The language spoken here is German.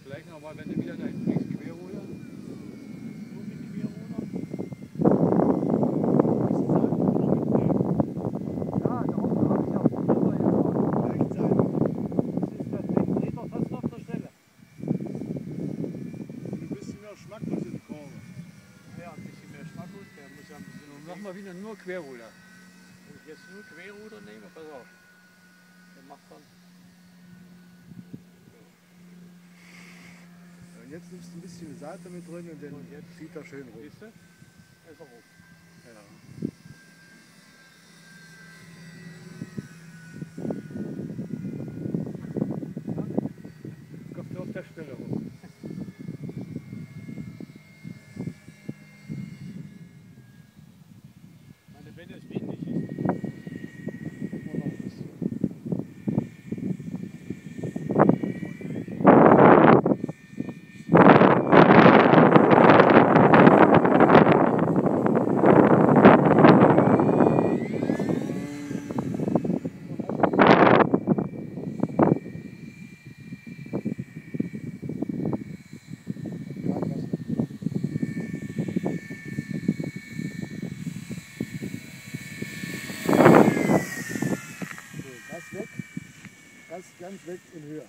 Vielleicht noch mal, wenn du wieder da hinten liegst, Querruder. Nur mit Querruder. Ja, da oben habe ich auch Ruder gefahren. Leicht sein. Das ist das Ding, dreht doch fast auf der Stelle. Und ein bisschen mehr Schmacklos in die Kurve. Ja, ein bisschen mehr Schmackos, der muss ja ein bisschen Und mach mal wieder nur Querruder. Wenn ich jetzt nur Querruder nehme, pass auf. Der macht dann. Und jetzt nimmst du ein bisschen Seite mit drin und dann Und jetzt zieht er schön rum. Siehst du? Da ist er rum. Ja. Kommt nur auf der Stelle rum. Ich meine, wenn es windig ist. Immer noch ein bisschen. Weg, ganz weg in Höhe.